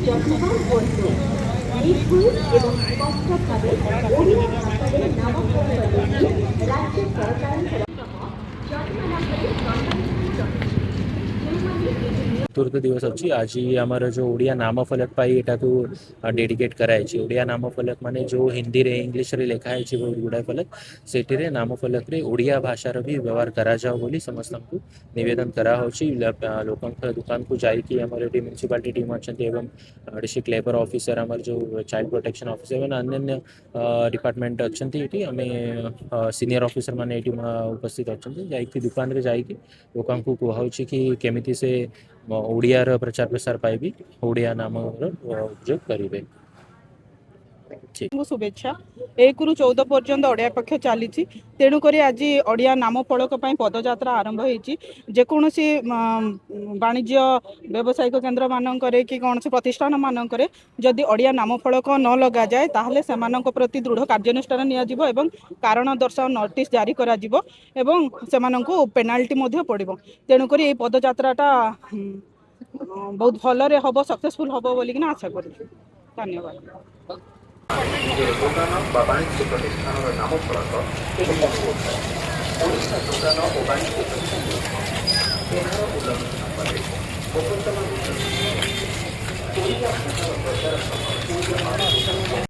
যথেষ্ট বন্ধু নির্ভুল এবং স্পষ্টভাবে ওড়িয়া ভাষার নামকরণ রাজ্য সরকার चतुर्थ दिवस अच्छी आज आमर जो ओडिया नामफलक पाई एटा को डेडिकेट कराई ओडिया नामफलक माने जो हिंदी रे इंग्लिश रे लिखा है गुड़ा फलक सेठी नामफलक रे ओडिया भाषार भी व्यवहार करा जाओ बोली समस्त को निवेदन करा लोक दुकान को जाकि आमर ये म्यूनिसिपालिटी टीम अच्छा एवं डिस्ट्रिक्ट लेबर ऑफिसर आमर जो चाइल्ड प्रोटेक्शन ऑफिसर एवं अन्य डिपार्टमेंट अच्छा ये आम सीनियर ऑफिसर मैंने उपस्थित अच्छा जाकि दुकान रे जाकि लोक कहुच्छी कि केमिति से ओडियार प्रचार प्रसार पाइबी ओडिया नाम उपयोग करेंगे। शुभेच्छा 1 ରୁ 14 पर्यंत ओडिया पक्ष चली तेणुक आज ओडिया नाम फलक पदयात्रा आरंभ होती जेकोसी वाणिज्य व्यावसायिक केन्द्र मानक कि कौन से प्रतिष्ठान मानक जदि ओडिया नाम फलक न लगा जाए ताहले सेमानक प्रति दृढ़ कार्यानुष्ठान नियाजिबो एवं कारण दर्शाओ नोटिस जारी करा जिवो एवं सेमानकु पेनाल्टी मध्य पड़िबो तेणुक ये पदयात्राटा बहुत भलरे हबो सक्सेसफुल हबो बोली कि आशा करूँ। धन्यवाद। ଦୋକାନ ବା ବାଣିଜ୍ୟ ପ୍ରତିଷ୍ଠାନର ନାମ ଫଳକ ଓଡ଼ିଶା ଦୋକାନ ଓ ବାଣିଜ୍ୟ ପ୍ରତିଷ୍ଠାନ ଏହାର ଉଲ୍ଲଂଘନ କରେ ବର୍ତ୍ତମାନ ଓଡ଼ିଆ ଭାଷାର ପ୍ରଚାର ସହ